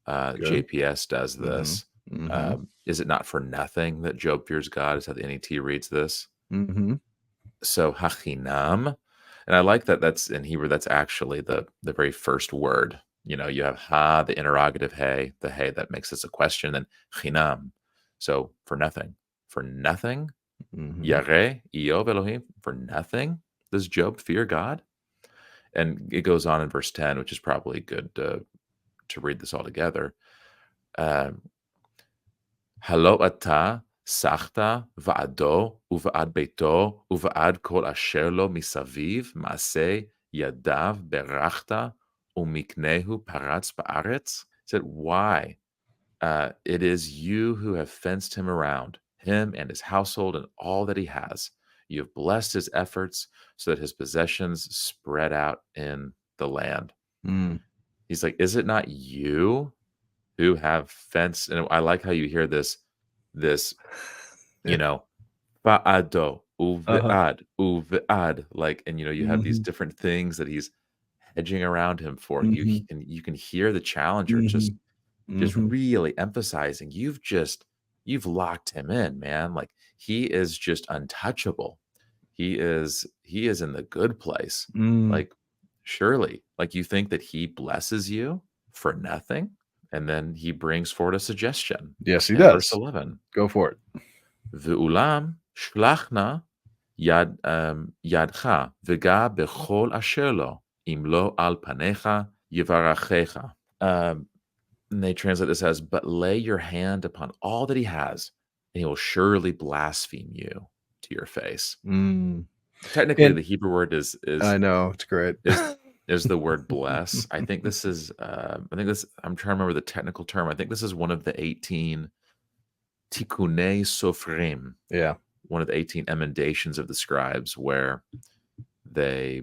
Good. JPS does Mm-hmm. this. Mm-hmm. Is it not for nothing that Job fears God? Is how the NET reads this. Mm-hmm. So hachinam, and I like that. That's in Hebrew. That's actually the very first word. You have ha, the interrogative hey, the hey that makes this a question, and chinam. So for nothing. Mm-hmm. Yare Iyov Elohim, for nothing does Job fear God. And it goes on in verse 10, which is probably good to read this all together. Um, Halo ata sachta va'ado uva'ad beito uva'ad kol asher lo misaviv ma'aseh yadav berachta umiknehu paratz ba'aretz. Said, why? It is you who have fenced him around, him and his household and all that he has. You have blessed his efforts so that his possessions spread out in the land. Mm. He's like, is it not you who have fenced? And I like how you hear this, you Yeah. know, ba'ado, Uh-huh. uve'ad, like, and you have these Mm-hmm. different things that he's hedging around him for. Mm-hmm. You can hear the challenger Mm-hmm. just Mm-hmm. really emphasizing you've locked him in, man. Like he is just untouchable. He is in the good place. Mm. Like surely, like you think that he blesses you for nothing? And then he brings forward a suggestion Yes, he in verse does. 11. Go for it. Ve'ulam shlachna yadcha vega bechol asher lo im lo al panecha yivarachecha. And they translate this as, but lay your hand upon all that he has, and he will surely blaspheme you to your face. Mm. Technically, And the Hebrew word I know it's great. is is the word bless. I think this is I'm trying to remember the technical term. I think this is one of the 18 tikkunei sofrim, Yeah. one of the 18 emendations of the scribes, where they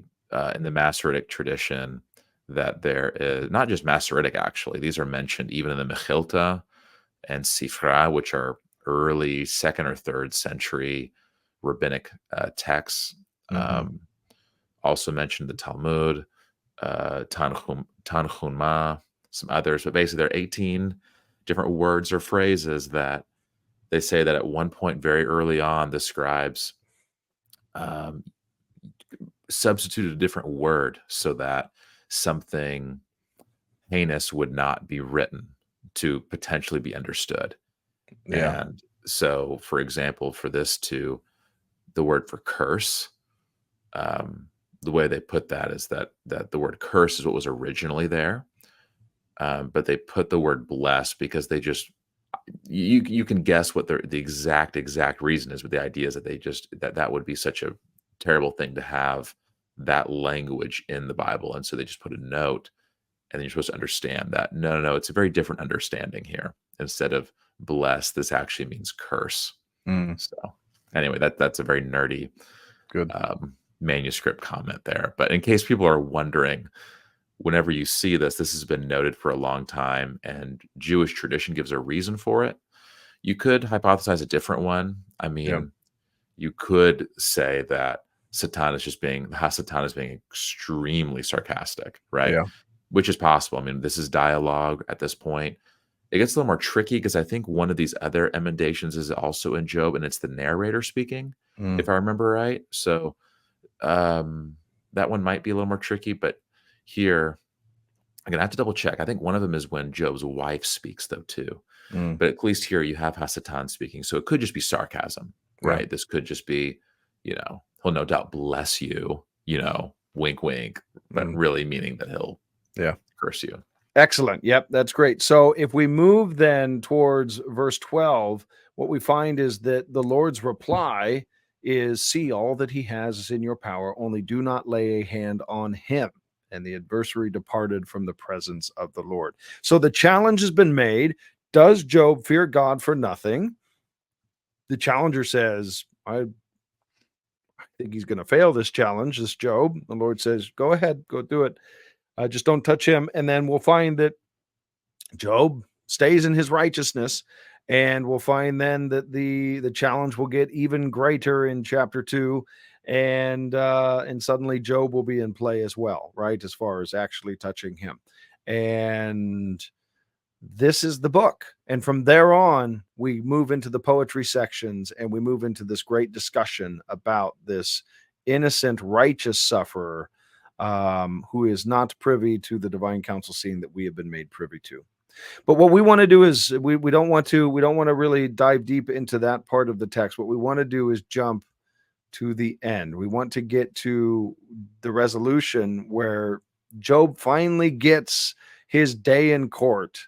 in the Masoretic tradition, that there is not just Masoretic, actually, these are mentioned even in the Mechilta and Sifra, which are early second or third century rabbinic texts. Mm-hmm. Also mentioned the Talmud, Tanchuma, some others, but basically there are 18 different words or phrases that they say that at one point very early on, the scribes um, substituted a different word so that something heinous would not be written to potentially be understood. Yeah. And so, for example, for this to the word for curse, the way they put that is that the word curse is what was originally there, but they put the word bless because they just you can guess what the exact reason is, but the idea is that they just that would be such a terrible thing to have that language in the Bible, and so they just put a note, and then you're supposed to understand that no, no, no, it's a very different understanding here. Instead of bless, this actually means curse. Mm, So anyway, that's a very nerdy good. manuscript comment there. But in case people are wondering, whenever you see this, this has been noted for a long time, and Jewish tradition gives a reason for it. You could hypothesize a different one. I Yeah. mean, you could say that Hasatan is being extremely sarcastic, right? Yeah. Which is possible. I mean, this is dialogue at this point. It gets a little more tricky because I think one of these other emendations is also in Job, and it's the narrator speaking, Mm, if I remember right. So um, that one might be a little more tricky, but here I'm gonna have to double check. I think one of them is when Job's wife speaks, though, too. mm, But at least here you have Hasatan speaking, so it could just be sarcasm, yeah. right? This could just be, he'll no doubt bless you, wink, wink, but Mm, really meaning that he'll yeah. curse you. Excellent. Yep, that's great. So if we move then towards verse 12, what we find is that the Lord's reply is, see, all that he has is in your power, only do not lay a hand on him. And the adversary departed from the presence of the Lord. So the challenge has been made. Does Job fear God for nothing? The challenger says, I think he's going to fail this challenge, this Job. The Lord says, go ahead, go do it. Just don't touch him. And then we'll find that Job stays in his righteousness, and we'll find then that the challenge will get even greater in chapter 2, and suddenly Job will be in play as well, right, as far as actually touching him. And this is the book, and from there on we move into the poetry sections, and we move into this great discussion about this innocent righteous sufferer, who is not privy to the divine counsel scene that we have been made privy to. But what we want to do is we don't want to really dive deep into that part of the text. What we want to do is jump to the end. We want to get to the resolution where Job finally gets his day in court,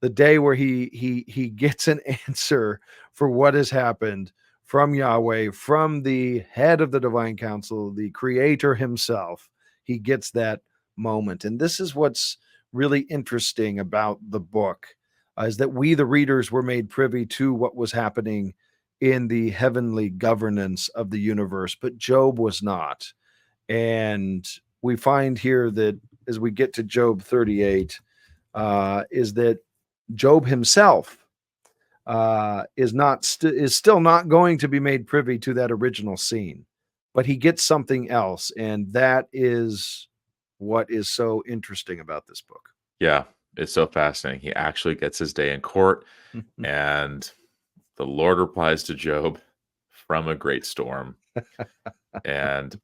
the day where he gets an answer for what has happened from Yahweh, from the head of the divine council, the creator himself. He gets that moment. And this is what's really interesting about the book, is that we, the readers, were made privy to what was happening in the heavenly governance of the universe, but Job was not. And we find here that as we get to Job 38, is that Job himself is still not going to be made privy to that original scene, but he gets something else, and that is what is so interesting about this book. Yeah, it's so fascinating. He actually gets his day in court, and the Lord replies to Job from a great storm. And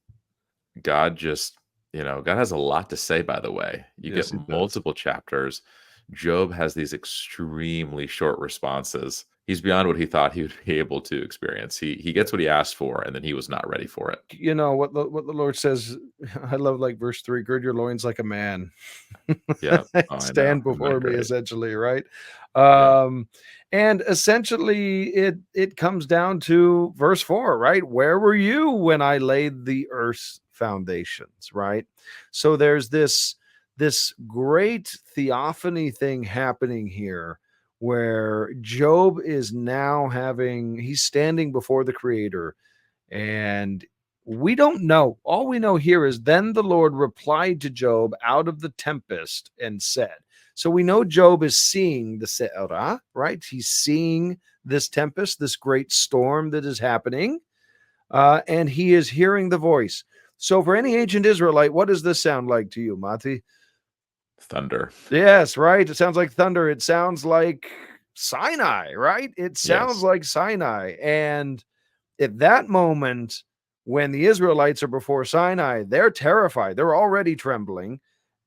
God just, God has a lot to say, by the way. You Yes, get it does. multiple chapters. Job has these extremely short responses. He's beyond what he thought he would be able to experience. He gets what he asked for, and then he was not ready for it. You know what the Lord says. I love like verse 3: gird your loins like a man. Yeah. Oh, I know. Stand Isn't that before me, great? essentially, right? Yeah. And essentially it comes down to verse 4, right? Where were you when I laid the earth's foundations, right? So there's this great theophany thing happening here, where Job is now he's standing before the creator, and we don't know. All we know here is then the Lord replied to Job out of the tempest and said. So we know Job is seeing the Se'erah, right? He's seeing this tempest, this great storm that is happening, and he is hearing the voice. So for any ancient Israelite, what does this sound like to you, Mati? Thunder. Yes, right. It sounds like thunder. It sounds like Sinai, right? It sounds Yes. like Sinai. And at that moment, when the Israelites are before Sinai, they're terrified. They're already trembling.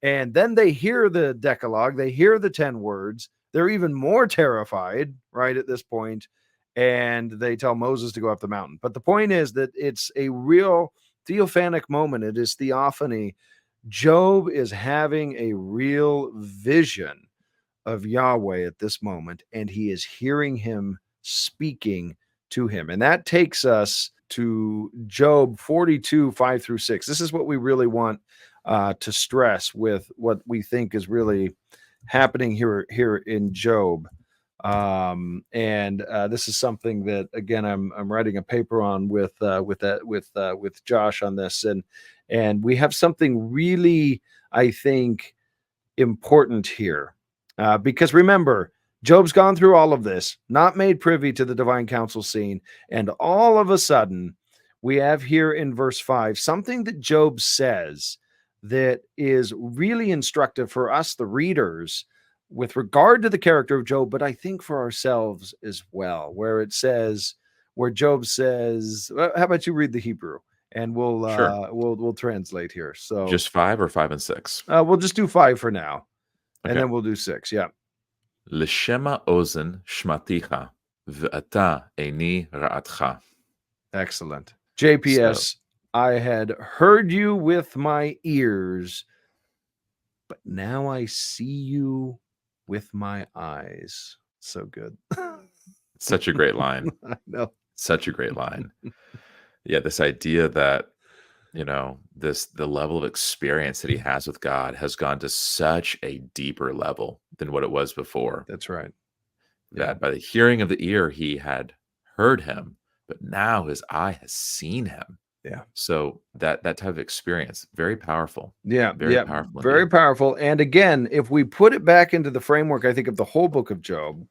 And then they hear the Decalogue, they hear the 10 words. They're even more terrified, right, at this point. And they tell Moses to go up the mountain. But the point is that it's a real theophanic moment. It is theophany. Job is having a real vision of Yahweh at this moment, and he is hearing him speaking to him. And that takes us to Job 42, 5 through 6. This is what we really want to stress with what we think is really happening here in Job. And this is something that, again, I'm writing a paper on with Josh on this, and we have something really, I think, important here, because remember, Job's gone through all of this, not made privy to the divine council scene, and all of a sudden, we have here in verse 5 something that Job says that is really instructive for us, the readers, with regard to the character of Job, but I think for ourselves as well, where Job says, well, how about you read the Hebrew, and Sure. we'll translate here. So Just 5 or 5 and 6? we'll just do 5 for now, and Okay. then we'll do 6. Yeah, לשמע אוזן שמעתיך, ואתה עיני רעתך. excellent. So, JPS, I had heard you with my ears, but now I see you with my eyes. So good. such a great line. I know. Such a great line. Yeah, this idea that, the level of experience that he has with God has gone to such a deeper level than what it was before. That's right. Yeah. That by the hearing of the ear, he had heard him, but now his eye has seen him. Yeah. So that type of experience, very powerful. Yeah. Very Yeah. powerful Very indeed. powerful. And again, if we put it back into the framework, I think, of the whole book of Job,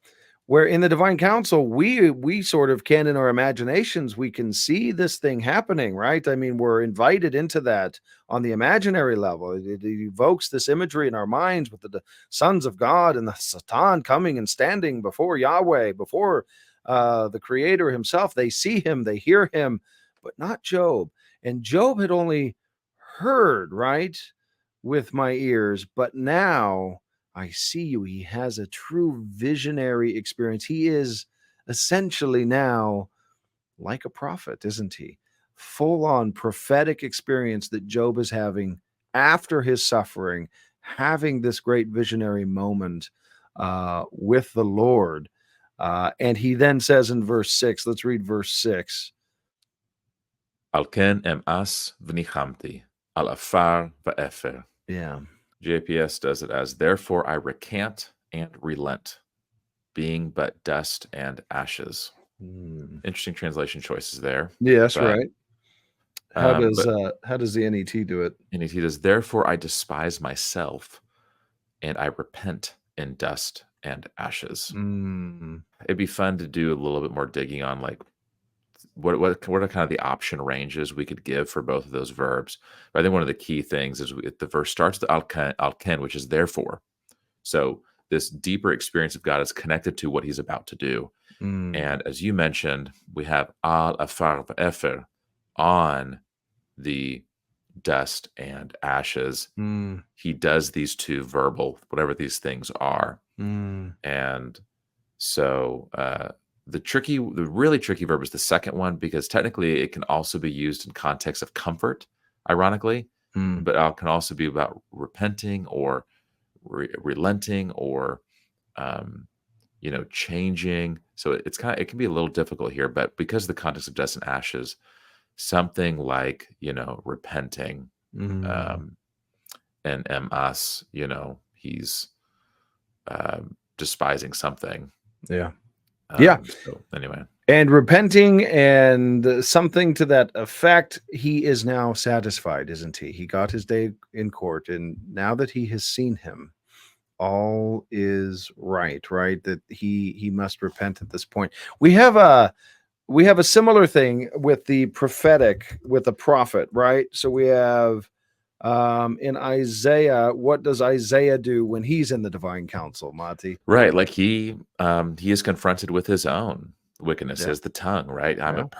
where in the divine council, we sort of can, in our imaginations, we can see this thing happening, right? I mean, we're invited into that on the imaginary level. It evokes this imagery in our minds with the sons of God and the Satan coming and standing before Yahweh, before the Creator himself. They see him, they hear him, but not Job. And Job had only heard, right, with my ears, but now I see you. He has a true visionary experience. He is essentially now like a prophet, isn't he? Full on prophetic experience that Job is having after his suffering, having this great visionary moment with the Lord. And he then says in verse 6, let's read verse 6. על כן אמאס וניחמתי, על עפר ואפר. Yeah. JPS does it as, therefore I recant and relent, being but dust and ashes. Interesting translation choices there. Yeah, that's But, right. How does but the NET do it? NET does, therefore I despise myself, and I repent in dust and ashes. It'd be fun to do a little bit more digging on, like, what are kind of the option ranges we could give for both of those verbs. But I think one of the key things is the verse starts with al-ken, which is therefore. So this deeper experience of God is connected to what he's about to do. And as you mentioned, we have al afar efer, on the dust and ashes. He does these two verbal, whatever these things are. And so the really tricky verb is the second one, because technically it can also be used in context of comfort, ironically, but it can also be about repenting or relenting or changing. So it can be a little difficult here, but because of the context of dust and ashes, something like repenting, and us, he's despising something. Yeah. So anyway, and repenting and something to that effect. He is now satisfied, isn't he? He got his day in court, and now that he has seen him, all is right, that he must repent at this point. We have a similar thing with the prophetic, with the prophet, right? So we have in Isaiah, what does Isaiah do when he's in the divine council, Mati? Right, like he is confronted with his own wickedness as the tongue, right? I'm a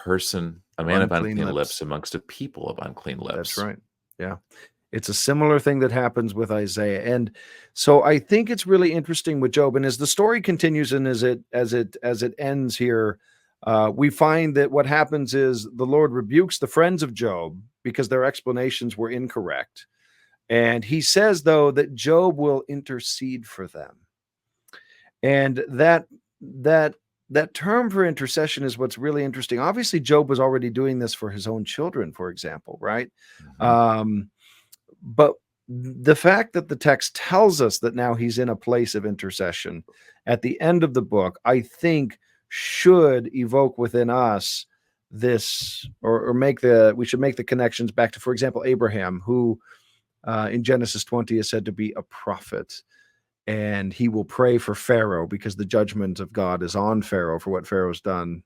man of unclean lips amongst a people of unclean lips. That's right. Yeah. It's a similar thing that happens with Isaiah. And so I think it's really interesting with Job. And as the story continues and as it ends here, we find that what happens is the Lord rebukes the friends of Job because their explanations were incorrect. And he says, though, that Job will intercede for them. And that that term for intercession is what's really interesting. Obviously, Job was already doing this for his own children, for example, right? Mhm. Um, but the fact that the text tells us that now he's in a place of intercession at the end of the book, I think should evoke within us this, or make the, we should make the connections back to, for example, Abraham, who in Genesis 20 is said to be a prophet, and he will pray for Pharaoh because the judgment of God is on Pharaoh for what Pharaoh's done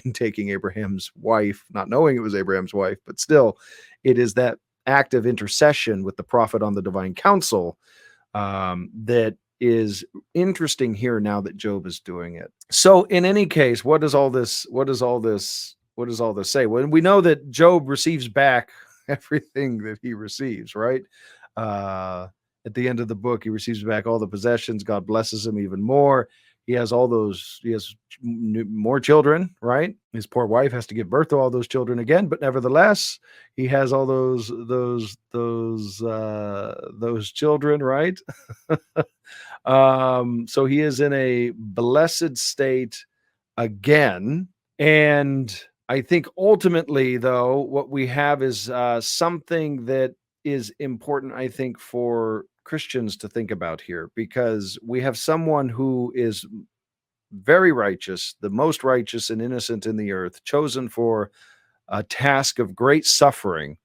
in taking Abraham's wife, not knowing it was Abraham's wife, but still, it is that act of intercession with the prophet on the divine council that is interesting here now that Job is doing it. So, in any case, what does all this? What does all this? What does all this say? Well, we know that Job receives back everything that he receives, right? Uh, at the end of the book, he receives back all the possessions. God blesses him even more. He has all those. He has more children, right? His poor wife has to give birth to all those children again, but nevertheless, he has all those children, right? So he is in a blessed state again. And I think ultimately, though, what we have is something that is important, I think, for Christians to think about here, because we have someone who is very righteous, the most righteous and innocent in the earth, chosen for a task of great suffering.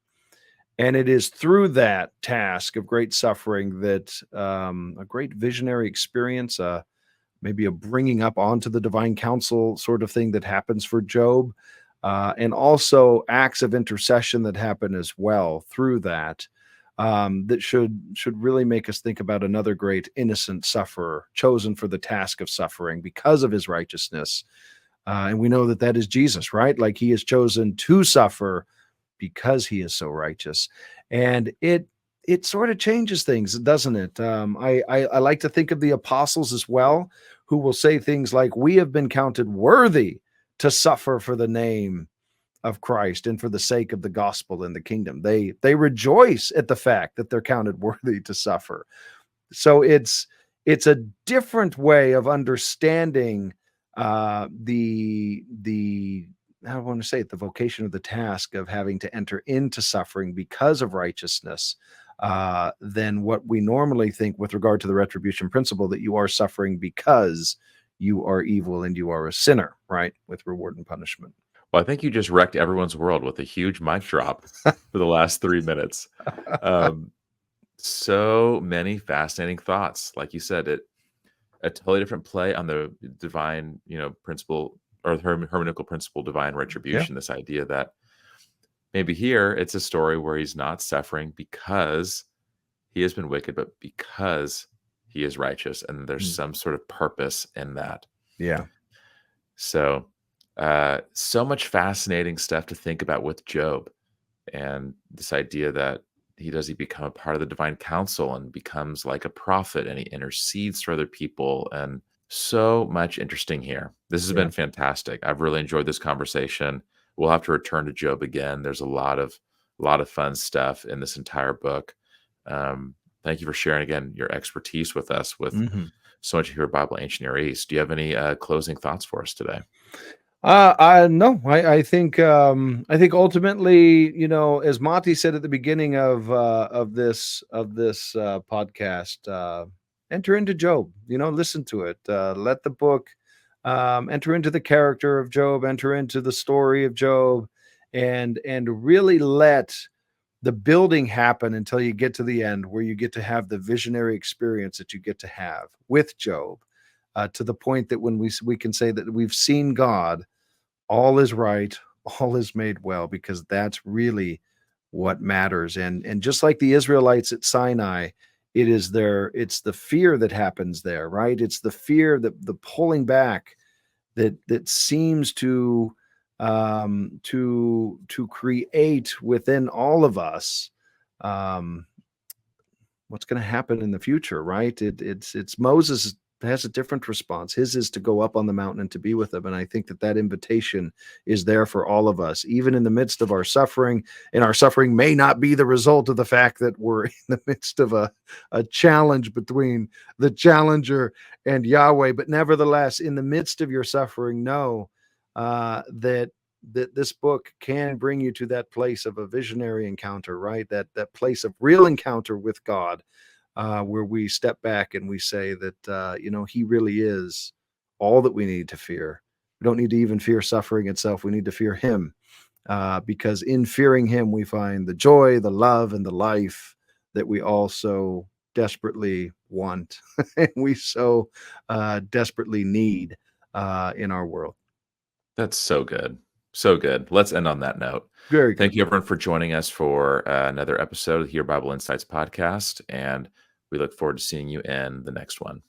And it is through that task of great suffering that a great visionary experience, maybe a bringing up onto the divine council sort of thing that happens for Job, and also acts of intercession that happen as well through that. That should really make us think about another great innocent sufferer chosen for the task of suffering because of his righteousness, and we know that that is Jesus, right? Like he is chosen to suffer because he is so righteous, and it sort of changes things, doesn't it? I like to think of the apostles as well, who will say things like, "We have been counted worthy to suffer for the name of Christ and for the sake of the gospel and the kingdom." They rejoice at the fact that they're counted worthy to suffer. So it's a different way of understanding the I want to say it, the vocation of the task of having to enter into suffering because of righteousness, than what we normally think with regard to the retribution principle, that you are suffering because you are evil and you are a sinner, right? With reward and punishment. Well, I think you just wrecked everyone's world with a huge mic drop for the last 3 minutes. Um, so many fascinating thoughts. Like you said, a totally different play on the divine, principle, or the hermeneutical principle, divine Yeah. retribution. This idea that maybe here it's a story where he's not suffering because he has been wicked, but because he is righteous, and there's Mm. some sort of purpose in that. Yeah. So, so much fascinating stuff to think about with Job, and this idea that he become a part of the divine council and becomes like a prophet, and he intercedes for other people, and so much interesting here. This has Yeah. been fantastic. I've really enjoyed this conversation. We'll have to return to Job again. There's a lot of fun stuff in this entire book. Thank you for sharing again your expertise with us with Mhm. so much of your Bible, ancient Near East. Do you have any closing thoughts for us today? I no, I think ultimately, as Monty said at the beginning of this podcast, enter into Job. Listen to it. Let the book enter into the character of Job, enter into the story of Job, and really let the building happen until you get to the end, where you get to have the visionary experience that you get to have with Job, to the point that when we can say that we've seen God, all is right, all is made well, because that's really what matters. And just like the Israelites at Sinai, it's the fear that happens there, right? It's the fear, that the pulling back that seems to create within all of us um what's going to happen in the future, right? It's Moses has a different response. His is to go up on the mountain and to be with him. And I think that that invitation is there for all of us, even in the midst of our suffering. And our suffering may not be the result of the fact that we're in the midst of a challenge between the challenger and Yahweh. But nevertheless, in the midst of your suffering, know that this book can bring you to that place of a visionary encounter, right? That place of real encounter with God, where we step back and we say that He really is all that we need to fear. We don't need to even fear suffering itself. We need to fear Him, because in fearing Him we find the joy, the love, and the life that we all so desperately want and we so desperately need in our world. That's so good. So good. Let's end on that note. Very good. Thank you, everyone, for joining us for another episode of the Your Bible Insights podcast. And we look forward to seeing you in the next one.